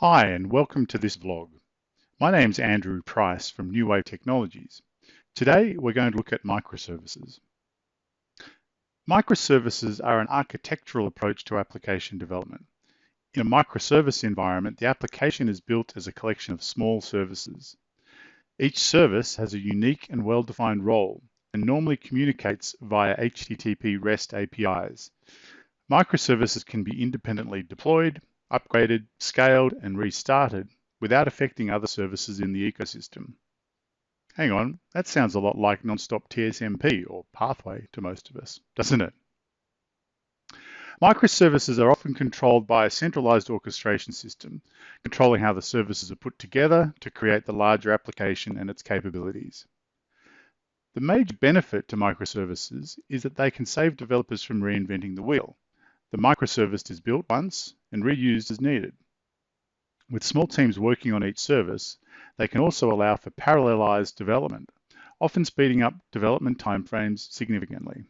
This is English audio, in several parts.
Hi, and welcome to this vlog. My name's Andrew Price from New Wave Technologies. Today, we're going to look at microservices. Microservices are an architectural approach to application development. In a microservice environment, the application is built as a collection of small services. Each service has a unique and well-defined role and normally communicates via HTTP REST APIs. Microservices can be independently deployed, upgraded, scaled, and restarted without affecting other services in the ecosystem. Hang on, that sounds a lot like nonstop TSMP or pathway to most of us, doesn't it? Microservices are often controlled by a centralized orchestration system, controlling how the services are put together to create the larger application and its capabilities. The major benefit to microservices is that they can save developers from reinventing the wheel. The microservice is built once and reused as needed. With small teams working on each service, they can also allow for parallelized development, often speeding up development timeframes significantly.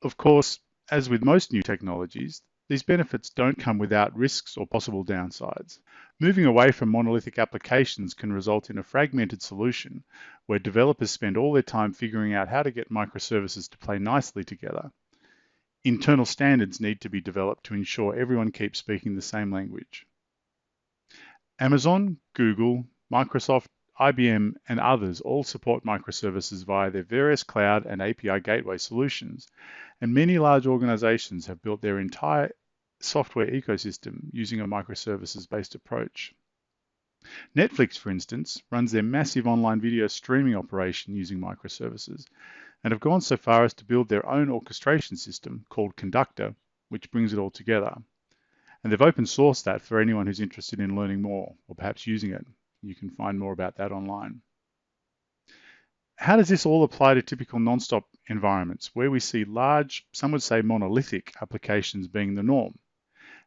Of course, as with most new technologies, these benefits don't come without risks or possible downsides. Moving away from monolithic applications can result in a fragmented solution where developers spend all their time figuring out how to get microservices to play nicely together. Internal standards need to be developed to ensure everyone keeps speaking the same language. Amazon, Google, Microsoft, IBM, and others all support microservices via their various cloud and API gateway solutions, and many large organizations have built their entire software ecosystem using a microservices-based approach. Netflix, for instance, runs their massive online video streaming operation using microservices, and have gone so far as to build their own orchestration system called Conductor, which brings it all together. And they've open sourced that for anyone who's interested in learning more or perhaps using it. You can find more about that online. How does this all apply to typical nonstop environments where we see large, some would say monolithic applications being the norm?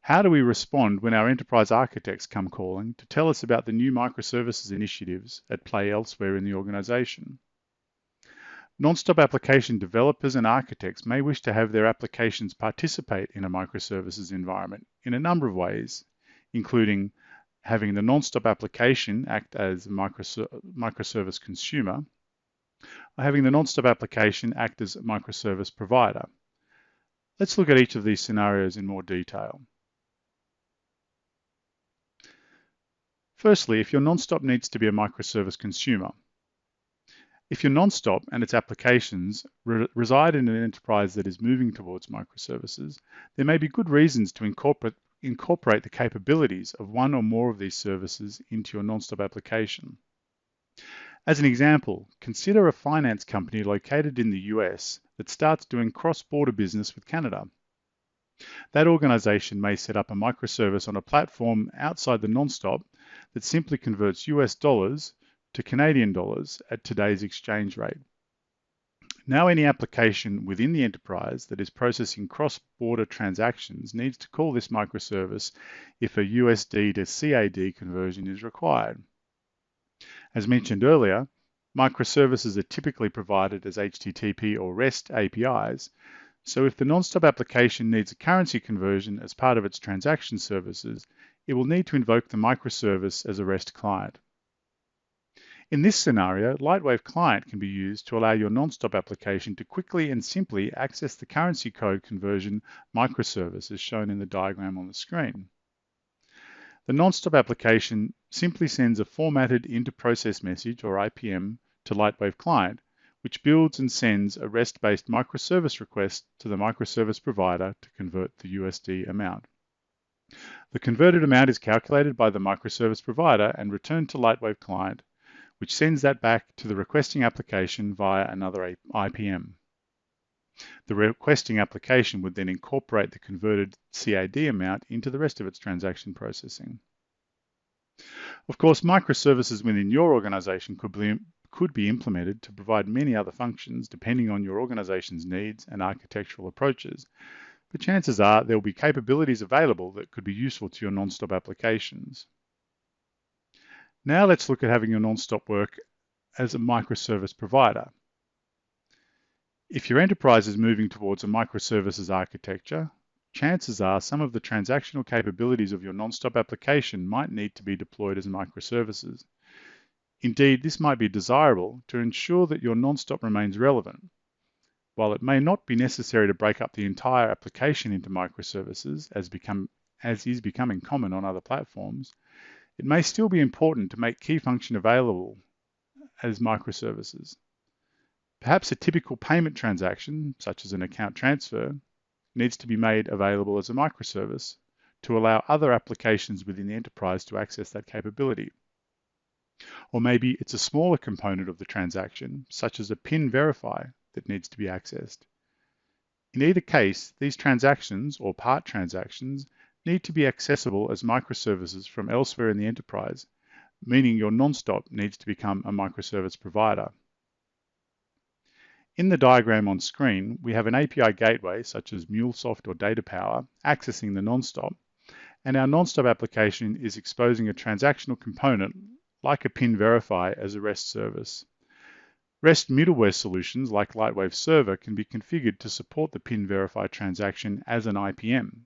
How do we respond when our enterprise architects come calling to tell us about the new microservices initiatives at play elsewhere in the organization? Nonstop application developers and architects may wish to have their applications participate in a microservices environment in a number of ways, including having the nonstop application act as a microservice consumer, or having the nonstop application act as a microservice provider. Let's look at each of these scenarios in more detail. Firstly, if your nonstop needs to be a microservice consumer, if your nonstop and its applications reside in an enterprise that is moving towards microservices, there may be good reasons to incorporate the capabilities of one or more of these services into your nonstop application. As an example, consider a finance company located in the US that starts doing cross-border business with Canada. That organization may set up a microservice on a platform outside the nonstop that simply converts US dollars to Canadian dollars at today's exchange rate. Now any application within the enterprise that is processing cross-border transactions needs to call this microservice if a USD to CAD conversion is required. As mentioned earlier, microservices are typically provided as HTTP or REST APIs, so if the nonstop application needs a currency conversion as part of its transaction services, it will need to invoke the microservice as a REST client. In this scenario, Lightwave Client can be used to allow your nonstop application to quickly and simply access the currency code conversion microservice as shown in the diagram on the screen. The nonstop application simply sends a formatted inter-process message, or IPM, to Lightwave Client, which builds and sends a REST-based microservice request to the microservice provider to convert the USD amount. The converted amount is calculated by the microservice provider and returned to Lightwave Client, which sends that back to the requesting application via another IPM. The requesting application would then incorporate the converted CAD amount into the rest of its transaction processing. Of course, microservices within your organization could be implemented to provide many other functions depending on your organization's needs and architectural approaches, but chances are there will be capabilities available that could be useful to your nonstop applications. Now let's look at having your nonstop work as a microservice provider. If your enterprise is moving towards a microservices architecture, chances are some of the transactional capabilities of your non-stop application might need to be deployed as microservices. Indeed, this might be desirable to ensure that your non-stop remains relevant. While it may not be necessary to break up the entire application into microservices, as is becoming common on other platforms, it may still be important to make key function available as microservices. Perhaps a typical payment transaction, such as an account transfer, needs to be made available as a microservice to allow other applications within the enterprise to access that capability. Or maybe it's a smaller component of the transaction, such as a PIN verify, that needs to be accessed. In either case, these transactions or part transactions need to be accessible as microservices from elsewhere in the enterprise, meaning your non-stop needs to become a microservice provider. In the diagram on screen, we have an API gateway such as MuleSoft or DataPower accessing the non-stop, and our non-stop application is exposing a transactional component like a PIN verify as a REST service. REST middleware solutions like Lightwave Server can be configured to support the PIN verify transaction as an IPM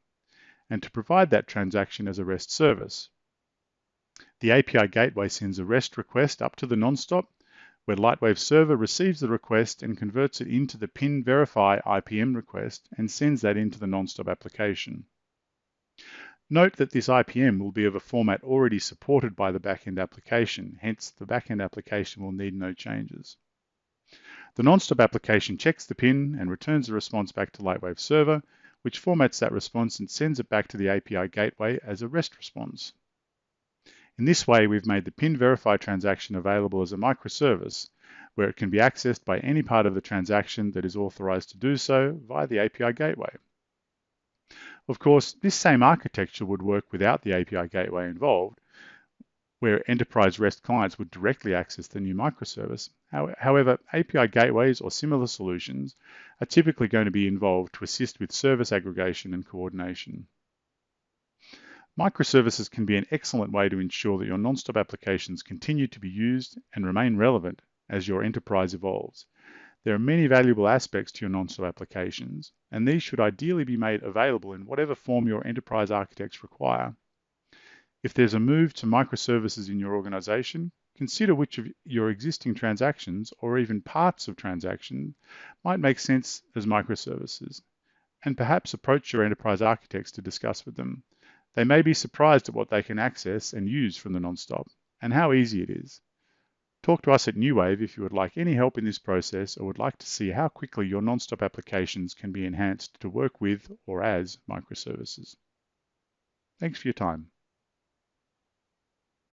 and to provide that transaction as a REST service. The API gateway sends a REST request up to the non-stop, where Lightwave Server receives the request and converts it into the PIN verify IPM request and sends that into the non-stop application. Note that this IPM will be of a format already supported by the backend application, hence the backend application will need no changes. The non-stop application checks the PIN and returns the response back to Lightwave Server, which formats that response and sends it back to the API gateway as a REST response. In this way, we've made the PIN verify transaction available as a microservice, where it can be accessed by any part of the transaction that is authorized to do so via the API gateway. Of course, this same architecture would work without the API gateway involved, where enterprise REST clients would directly access the new microservice. However, API gateways or similar solutions are typically going to be involved to assist with service aggregation and coordination. Microservices can be an excellent way to ensure that your non-stop applications continue to be used and remain relevant as your enterprise evolves. There are many valuable aspects to your non-stop applications, and these should ideally be made available in whatever form your enterprise architects require. If there's a move to microservices in your organization, consider which of your existing transactions or even parts of transactions might make sense as microservices, and perhaps approach your enterprise architects to discuss with them. They may be surprised at what they can access and use from the non-stop and how easy it is. Talk to us at NewWave if you would like any help in this process or would like to see how quickly your non-stop applications can be enhanced to work with or as microservices. Thanks for your time.